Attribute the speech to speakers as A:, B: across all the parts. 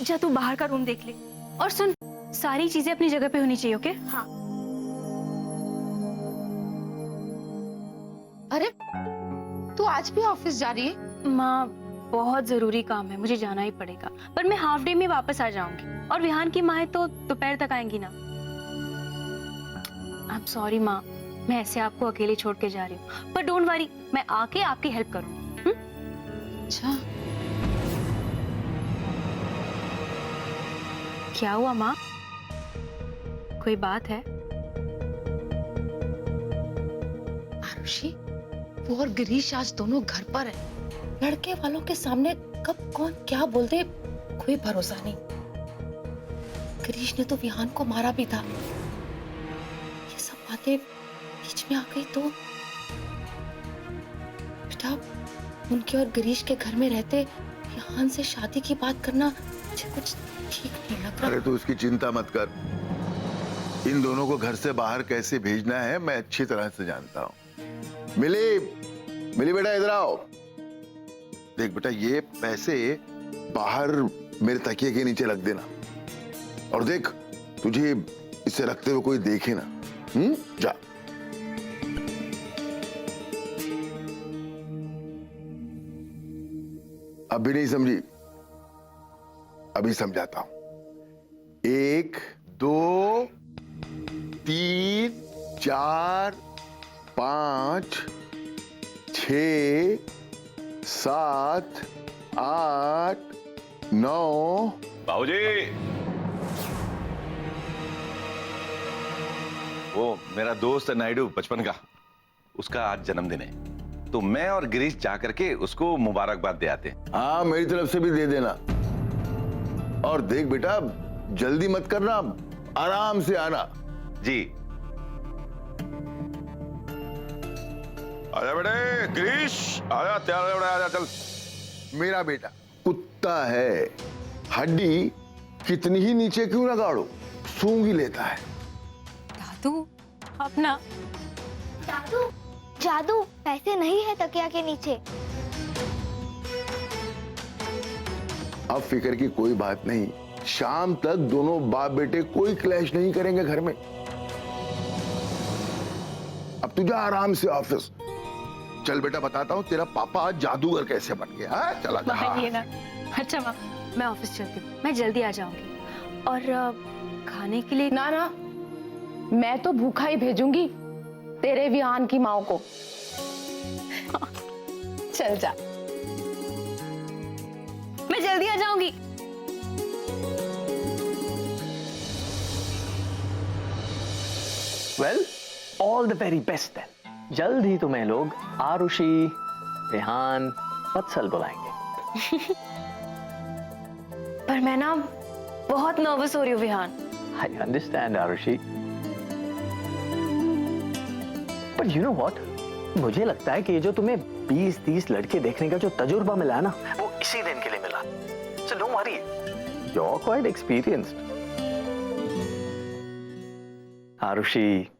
A: जा तू बाहर का रूम देख ले। और सुन, सारी चीजें अपनी जगह पे होनी चाहिए, ओके?
B: हाँ। अरे तू आज भी ऑफिस जा रही है?
A: माँ, बहुत जरूरी काम है, मुझे जाना ही पड़ेगा। पर मैं हाफ डे में वापस आ जाऊंगी। और विहान की माँ है तो दोपहर तक आएंगी ना। आई एम सॉरी माँ, मैं ऐसे आपको अकेले छोड़ के जा रही हूँ। पर डोंट वरी, मैं आके आपकी हेल्प करूंगी।
B: अच्छा,
A: क्या हुआ माँ? कोई बात है?
B: आरुषि, वो और गिरीश आज दोनों घर पर है। लड़के वालों के सामने कब कौन क्या बोल दे, कोई भरोसा नहीं। गिरीश ने तो विहान को मारा भी था। ये सब बातें बीच में आ गई तो बेटा, उनके और गिरीश के घर में रहते विहान से शादी की बात करना मुझे कुछ ठीक नहीं लग रहा।
C: अरे तू उसकी चिंता मत कर। इन दोनों को घर से बाहर कैसे भेजना है मैं अच्छी तरह से जानता हूँ। मिली, मिली बेटा इधर आओ। देख बेटा, ये पैसे बाहर मेरे तकिए के नीचे रख देना। और देख, तुझे इसे रखते हुए कोई देखे ना। जा। अब भी नहीं समझी? अभी समझाता हूं। 1 2 3 4 5 6 7 8 9।
D: बाबूजी, वो मेरा दोस्त है नायडू बचपन का, उसका आज जन्मदिन है, तो मैं और गिरीश जा करके उसको मुबारकबाद दे आते हैं।
C: हाँ, मेरी तरफ से भी दे देना। और देख बेटा, जल्दी मत करना, आराम से आना।
D: जी। आजा बेटे, गिरीश आजा, तैयार हो बेटा, आजा चल।
C: मेरा बेटा कुत्ता है, हड्डी कितनी ही नीचे क्यों ना गाड़ो, सूंघ ही लेता है।
A: दादू, अपना
E: जादू, जादू पैसे नहीं है तकिया के नीचे।
C: अब फिक्र की कोई बात नहीं, शाम तक दोनों बाप बेटे कोई क्लैश नहीं करेंगे घर में। अब तू जा आराम से ऑफिस। चल बेटा, बताता हूँ तेरा पापा आज जादूगर कैसे बन गया। हाँ, चला जा।
A: बाहर ना। अच्छा माँ, मैं ऑफिस चलती हूँ, मैं जल्दी आ जाऊंगी। और खाने के लिए
B: ना ना, मैं तो भूखा ही भेजूंगी तेरे विहान की माँ को। चल जा।
A: मैं जल्दी आ जाऊंगी।
F: Well, all the very best then. जल्द ही तुम्हें लोग आरुषि, रेहान, वत्सल बुलाएंगे।
A: पर मैं ना बहुत नर्वस हो रही हूँ Vihaan.
F: I understand Aarushi, but you know what, मुझे लगता है कि ये जो तुम्हें 20-30 लड़के देखने का जो तजुर्बा मिला है ना, वो इसी दिन के लिए मिला। So don't worry, you are quite experienced. Aarushi,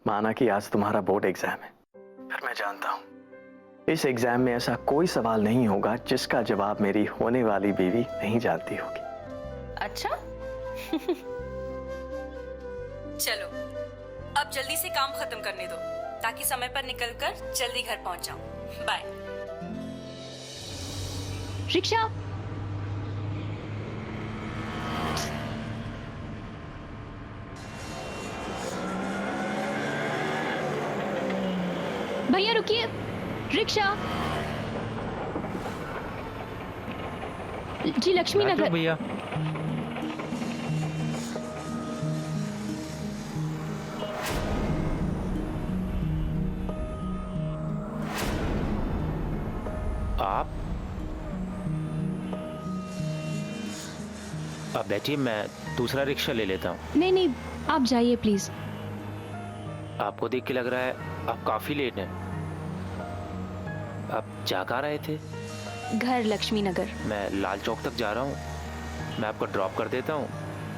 F: माना कि आज तुम्हारा बोर्ड एग्जाम है, फिर मैं जानता हूं इस एग्जाम में ऐसा कोई सवाल नहीं होगा जिसका जवाब मेरी होने वाली बीवी नहीं जानती होगी।
A: अच्छा? चलो, अब जल्दी से काम खत्म करने दो ताकि समय पर निकलकर जल्दी घर पहुंच जाऊं। बाय। रिक्शा। भैया रुकिए, रिक्शा। जी, लक्ष्मी नगर।
G: भैया, आप बैठिए, मैं दूसरा रिक्शा ले लेता हूँ।
A: नहीं नहीं, आप जाइए प्लीज।
G: आपको देख के लग रहा है आप काफी लेट हैं। आप जा कहाँ रहे थे?
A: घर लक्ष्मी नगर।
G: मैं लाल चौक तक जा रहा हूँ, मैं आपको ड्रॉप कर देता हूँ,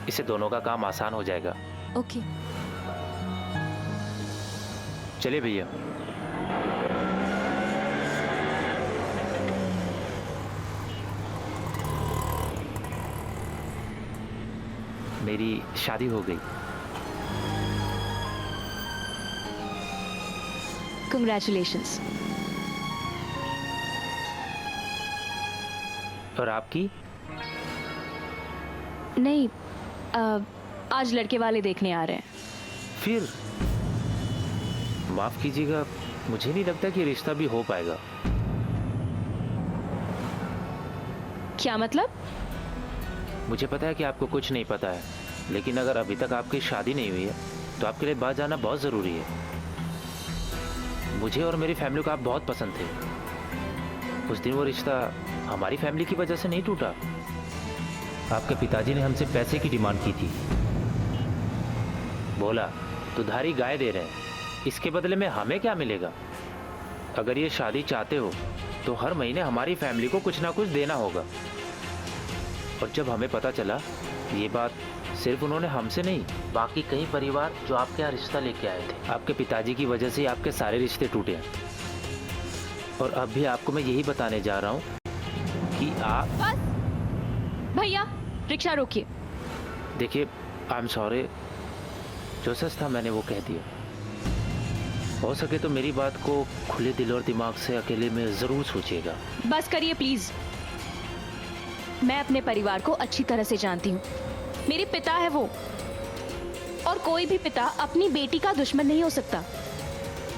G: इससे दोनों का काम आसान हो जाएगा।
A: ओके।
G: चलिए भैया। मेरी शादी हो गई।
H: कंग्रेचुलेशंस।
G: और आपकी?
H: नहीं, आज लड़के वाले देखने आ रहे हैं।
G: फिर माफ कीजिएगा, मुझे नहीं लगता कि रिश्ता भी हो पाएगा।
H: क्या मतलब?
G: मुझे पता है कि आपको कुछ नहीं पता है, लेकिन अगर अभी तक आपकी शादी नहीं हुई है तो आपके लिए बाहर जाना बहुत ज़रूरी है। मुझे और मेरी फैमिली को आप बहुत पसंद थे। उस दिन वो रिश्ता हमारी फैमिली की वजह से नहीं टूटा। आपके पिताजी ने हमसे पैसे की डिमांड की थी। बोला दुधारी गाय दे रहे हैं, इसके बदले में हमें क्या मिलेगा? अगर ये शादी चाहते हो तो हर महीने हमारी फैमिली को कुछ ना कुछ देना होगा। और जब हमें पता चला ये बात सिर्फ उन्होंने हमसे नहीं, बाकी कई परिवार जो आपके यहाँ रिश्ता लेके आए थे, आपके पिताजी की वजह से आपके सारे रिश्ते टूटे हैं। और अब भी आपको मैं यही बताने जा रहा हूँ कि आप
H: बस भैया, रिक्शा रोकिए।
G: देखिए, आई एम सॉरी, जो सच था मैंने वो कह दिया। हो सके तो मेरी बात को खुले दिल और दिमाग से अकेले में जरूर सोचिएगा।
H: बस करिए प्लीज। मैं अपने परिवार को अच्छी तरह से जानती हूँ। मेरे पिता है वो, और कोई भी पिता अपनी बेटी का दुश्मन नहीं हो सकता।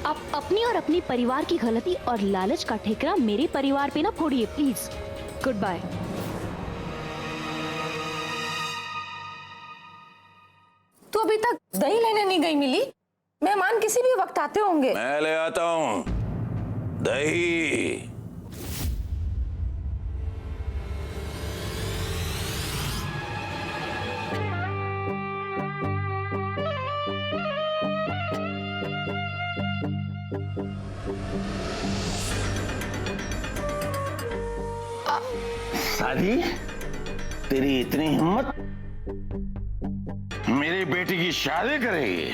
H: आप अपनी और अपनी परिवार की गलती और लालच का ठेकरा मेरे परिवार पे ना फोड़िए प्लीज। Good bye.
B: तू अभी तक दही लेने नहीं गई मिली? मेहमान किसी भी वक्त आते होंगे।
I: मैं ले आता हूं दही।
D: शादी? तेरी इतनी हिम्मत? मेरी बेटी की शादी करेगी?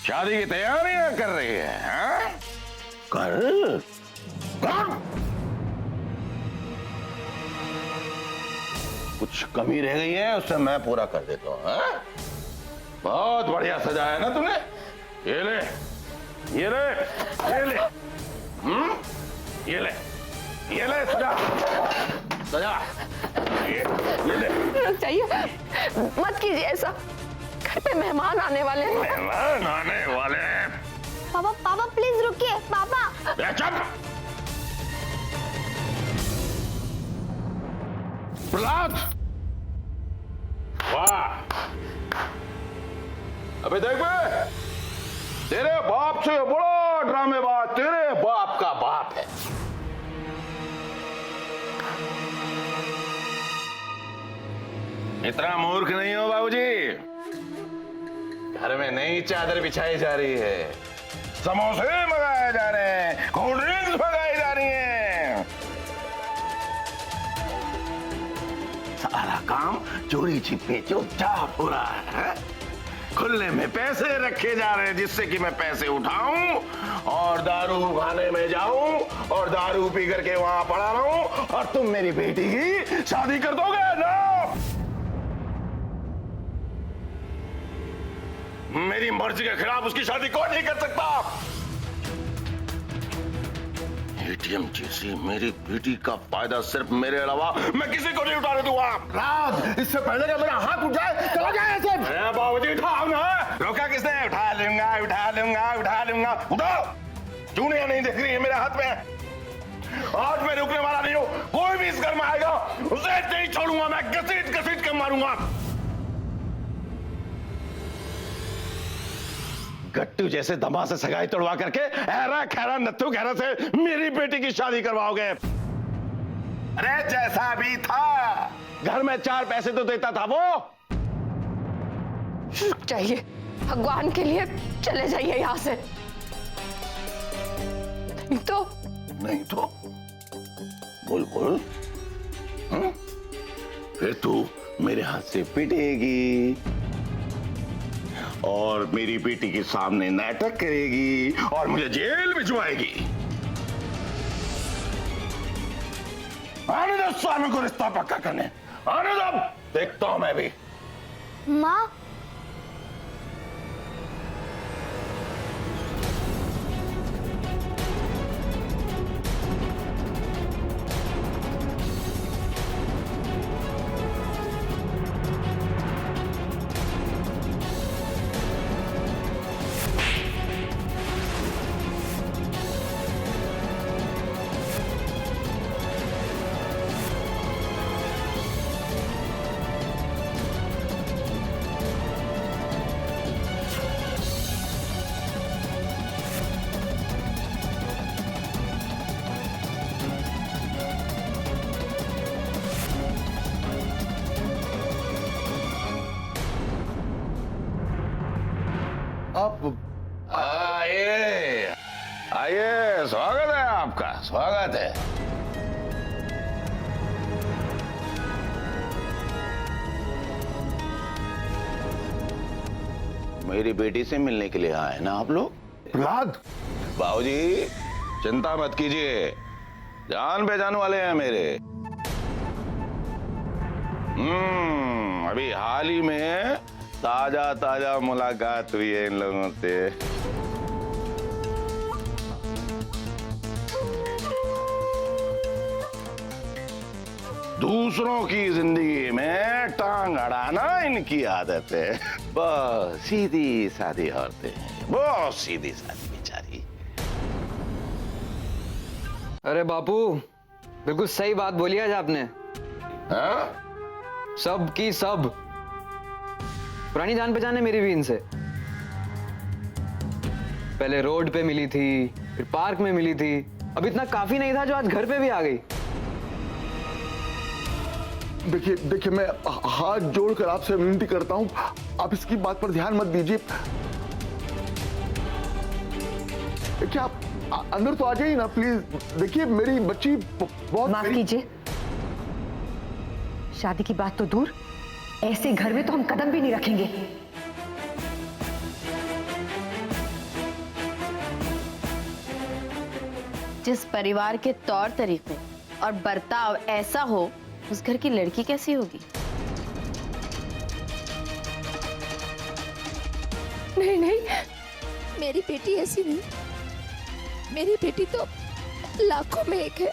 D: शादी की तैयारियां कर रही है, हाँ? कर कुछ कमी रह गई है उससे मैं पूरा कर देता हूं, हाँ? बहुत बढ़िया सजाया ना तूने। ये ले, ये ले, ये ले, ये ले, ये ले, सजा, सजा, ये ले।
B: रुक जाइए, मत कीजिए ऐसा। घर पे मेहमान आने वाले हैं।
D: मेहमान आने वाले हैं।
E: पापा पापा प्लीज रुकिए पापा।
D: चुप। प्रहलाद, वाह। अबे देख बे, तेरे बाप से बड़ा ड्रामेबाज तेरे बाप का बाप है। इतना मूर्ख नहीं हो बाबूजी। घर में नई चादर बिछाई जा रही है, समोसे मंगाए जा रहे हैं, कोल्ड ड्रिंक्स मंगाई जा रही हैं। सारा काम चोरी छिपे चुपचाप हो रहा है। खुले में पैसे रखे जा रहे हैं जिससे कि मैं पैसे उठाऊं और दारू खाने में जाऊं और दारू पी करके वहां पड़ा रहूं और तुम मेरी बेटी की शादी कर दोगे ना? मेरी मर्जी के खिलाफ उसकी शादी कौन नहीं कर सकता? एटीएम जैसी मेरी बेटी का फायदा सिर्फ मेरे अलावा मैं किसी को नहीं उठाने दूंगा। राज, इससे पहले कि मेरा हाथ उठ जाए चला जाए ऐसे। बाबूजी उठाओ ना। रोका किसने? उठा लूंगा, उठा लूंगा, उठा लूंगा। उठाओ। चूड़ियां नहीं दिख रही है मेरे हाथ में। आज मैं रुकने वाला नहीं हूँ। कोई भी इस घर में आएगा उसे नहीं छोड़ूंगा। मैं घसीट घसीट कर मारूंगा। गट्टू जैसे दमा से सगाई तोड़वा करके ऐरा खैरा नत्थू खैरा से मेरी बेटी की शादी करवाओगे? अरे जैसा भी था, घर में 4 पैसे तो देता था वो।
B: रुक जाइए, भगवान के लिए चले जाइए यहां से। नहीं तो
D: बोल बोल। फिर तू मेरे हाथ से पिटेगी और मेरी बेटी के सामने नाटक करेगी और मुझे जेल भिजवाएगी। आने दो स्वामी को रिश्ता पक्का करने। आने दो, देखता हूं मैं भी
E: माँ,
C: आप
D: आइए आइए, स्वागत है आपका, स्वागत है। मेरी बेटी से मिलने के लिए आए ना आप लोग?
C: प्रहलाद,
D: बाबूजी चिंता मत कीजिए, जान पहचान वाले हैं मेरे। अभी हाल ही में ताजा ताजा मुलाकात हुई है इन लोगों से। दूसरों की जिंदगी में टांग अड़ाना इनकी आदत है। बहुत सीधी सादी औरतें हैं, बहुत सीधी सादी बेचारी।
I: अरे बापू, बिल्कुल सही बात बोली आज आपने।
D: हाँ?
I: सब की सब पुरानी जान पहचान है मेरी भी इनसे। पहले रोड पे मिली थी, फिर पार्क में मिली थी, अब इतना काफी नहीं था जो आज घर पे भी आ गई।
C: देखिए मैं हाथ जोड़कर आपसे विनती करता हूं, आप इसकी बात पर ध्यान मत दीजिए। क्या आप अंदर तो आ जाइए ना प्लीज। देखिए मेरी बच्ची बहुत
J: माफ कीजिए, शादी की बात तो दूर, ऐसे घर में तो हम कदम भी नहीं रखेंगे।
H: जिस परिवार के तौर तरीके और बर्ताव ऐसा हो, उस घर की लड़की कैसी होगी?
K: नहीं नहीं, मेरी बेटी ऐसी नहीं। मेरी बेटी तो लाखों में एक है।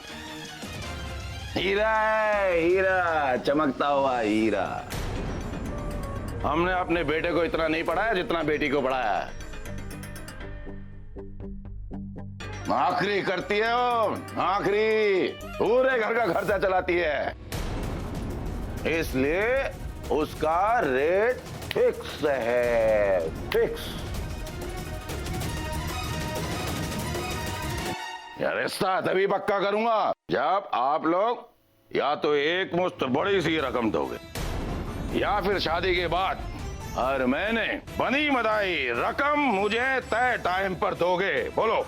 D: हीरा है, हीरा, चमकता हुआ हीरा। हमने अपने बेटे को इतना नहीं पढ़ाया जितना बेटी को पढ़ाया है। आखिरी करती है वो, आखिरी पूरे घर का खर्चा चलाती है, इसलिए उसका रेट फिक्स है, फिक्स। यार रिश्ता तभी पक्का करूंगा जब आप लोग या तो एक मुश्त बड़ी सी रकम दोगे, या फिर शादी के बाद हर महीने बनी मदाई रकम मुझे तय टाइम पर दोगे। बोलो।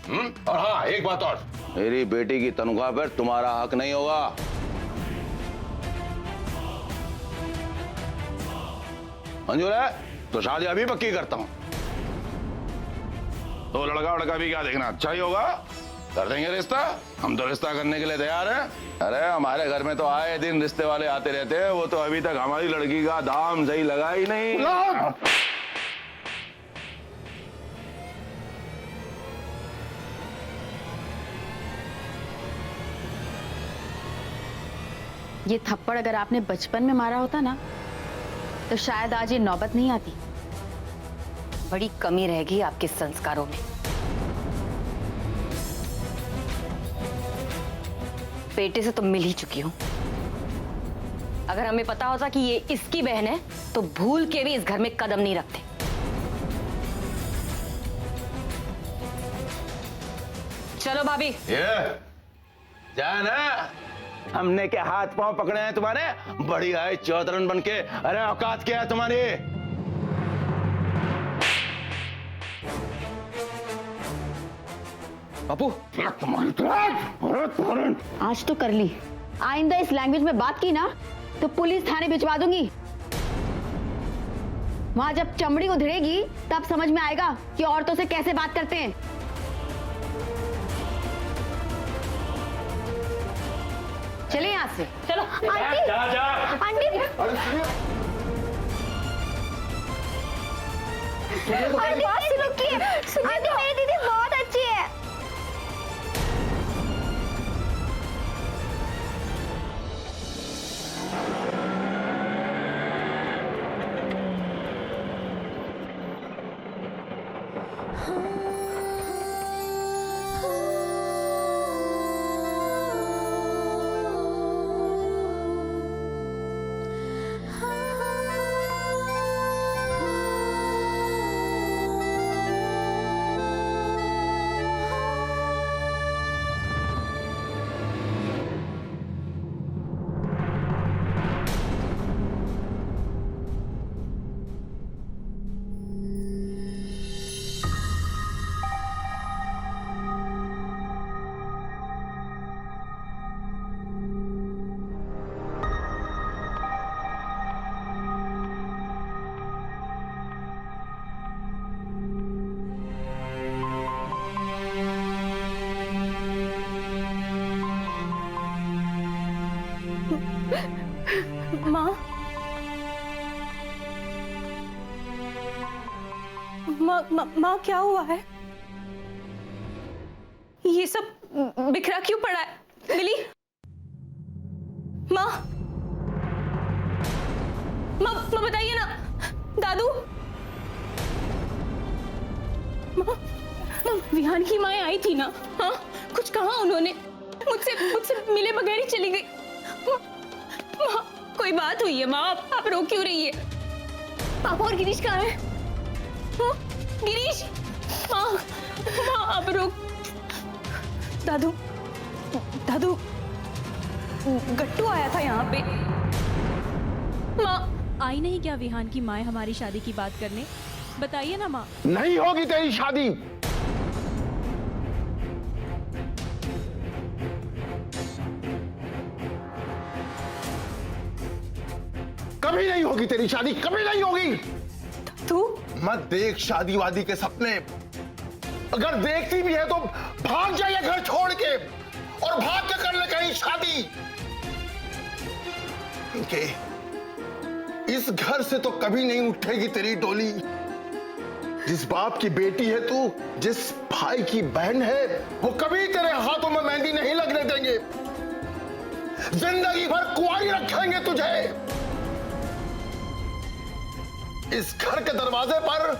D: और हाँ, एक बात और, मेरी बेटी की तनख्वाह पर तुम्हारा हक नहीं होगा। मंजूर है तो शादी अभी पक्की करता हूं। तो लड़का वड़का भी क्या देखना, अच्छा ही होगा, कर देंगे रिश्ता। हम तो रिश्ता करने के लिए तैयार हैं। अरे हमारे घर में तो आए दिन रिश्ते वाले आते रहते हैं, वो तो अभी तक हमारी लड़की का दाम सही लगा ही नहीं।
H: ये थप्पड़ अगर आपने बचपन में मारा होता ना, तो शायद आज ये नौबत नहीं आती।
J: बड़ी कमी रहेगी आपके संस्कारों में। बेटे से तो मिल ही चुकी हूं। अगर हमें पता होता कि ये इसकी बहन है, तो भूल के भी इस घर में कदम नहीं रखते। चलो भाभी।
D: ये जान है, हमने क्या हाथ पांव पकड़े हैं तुम्हारे? बड़ी आए चौधरन बन के। अरे औकात क्या है तुम्हारी?
I: बापू,
H: आज तो कर ली, आइंदा इस लैंग्वेज में बात की ना तो पुलिस थाने भिजवा दूंगी। वहां जब चमड़ी उधड़ेगी तब समझ में आएगा कि औरतों से कैसे बात करते हैं। चले यहां से, चलो। Aunty, aunty.
E: आंटी रुकिए, आंटी मेरी दीदी बहुत अच्छी है।
H: माँ, माँ क्या हुआ है? ये सब बिखरा क्यों पड़ा है? मिली? माँ, माँ बताइए ना। दादू, माँ, विहान की माँ आई थी ना? हाँ, कुछ कहा उन्होंने? मुझसे मिले बगैर ही चली गई। माँ, कोई बात हुई है? माँ, आप रो क्यों रही है? पापा और गिरीश कहाँ है? हाँ, गिरीश, माँ, आप रो। दादू, गट्टू आया था यहाँ पे। माँ,
K: आई नहीं क्या विहान की माँ हमारी शादी की बात करने? बताइए ना माँ।
D: नहीं होगी तेरी शादी। कभी नहीं होगी तेरी शादी, कभी नहीं होगी।
H: तू
D: मत देख शादी वादी के सपने। अगर देखती भी है तो भाग जाइए घर छोड़ के, और भाग के कर ले कहीं शादी। इनके इस घर से तो कभी नहीं उठेगी तेरी डोली। जिस बाप की बेटी है तू, जिस भाई की बहन है, वो कभी तेरे हाथों में मेहंदी नहीं लगने देंगे। जिंदगी भर कुंवारी रखेंगे तुझे। इस घर के दरवाजे पर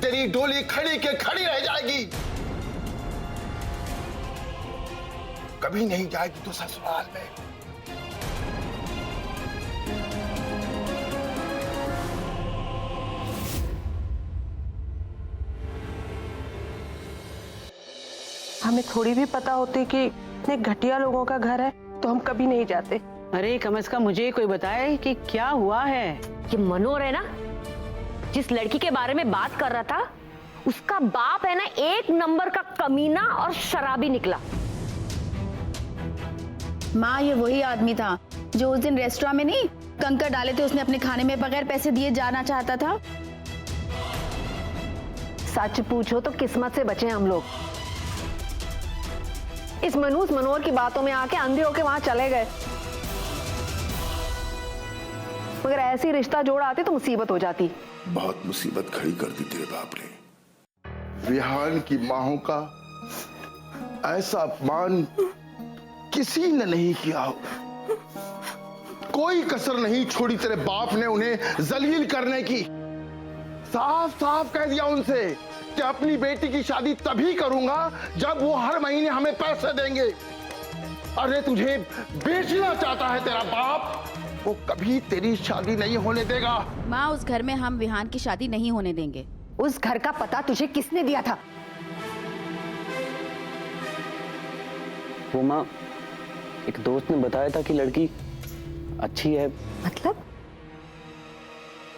D: तेरी डोली खड़ी के खड़ी रह जाएगी, कभी नहीं जाएगी तू ससुराल में।
L: हमें थोड़ी भी पता होती कि इतने घटिया लोगों का घर है तो हम कभी नहीं जाते।
M: अरे कम से कम मुझे कोई बताए कि क्या हुआ है।
J: ये मनोहर है ना, जिस लड़की के बारे में बात कर रहा था, उसका बाप है ना एक नंबर का कमीना और शराबी निकला।
K: माँ, ये वही आदमी था जो उस दिन रेस्टोरेंट में नहीं कंकर डाले थे उसने अपने खाने में बगैर पैसे दिए जाना चाहता था।
L: सच पूछो तो किस्मत से बचे हम लोग। इस मनोहर की बातों में आके अंधे होके वहां चले गए, मगर ऐसी रिश्ता जोड़ आती तो मुसीबत हो जाती।
C: बहुत मुसीबत खड़ी कर दी तेरे बाप ने। विहान की माहों का ऐसा अपमान किसी ने नहीं किया होगा। कोई कसर नहीं छोड़ी तेरे बाप ने उन्हें जलील करने की। साफ साफ कह दिया उनसे कि अपनी बेटी की शादी तभी करूंगा जब वो हर महीने हमें पैसे देंगे। अरे तुझे बेचना चाहता है तेरा बाप, वो कभी तेरी शादी नहीं होने देगा।
K: माँ, उस घर में हम विहान की शादी नहीं होने देंगे।
L: उस घर का पता तुझे किसने दिया था?
I: वो माँ, एक दोस्त ने बताया था कि लड़की अच्छी है।
L: मतलब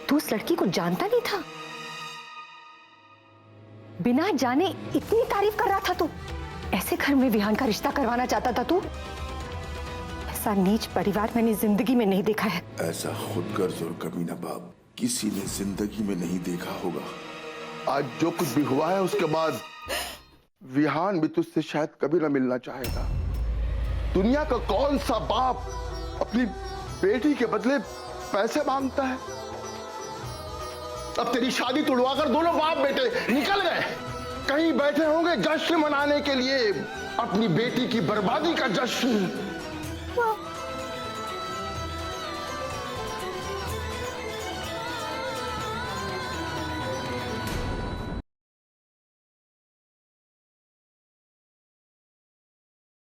L: तू उस लड़की को जानता नहीं था? बिना जाने इतनी तारीफ कर रहा था तू? ऐसे घर में विहान का रिश्ता करवाना चाहता था तू? ऐसा नीच परिवार मैंने जिंदगी में नहीं देखा है।
C: ऐसा खुदगर्ज और कमीना बाप किसी ने जिंदगी में नहीं देखा होगा। आज जो कुछ भी हुआ है उसके बाद विहान भी तुझसे शायद कभी ना मिलना चाहेगा। दुनिया का कौन सा बाप अपनी बेटी के बदले पैसे मांगता है?
D: अब तेरी शादी तुड़वाकर दोनों बाप बेटे निकल गए, कहीं बैठे होंगे जश्न मनाने के लिए, अपनी बेटी की बर्बादी का जश्न।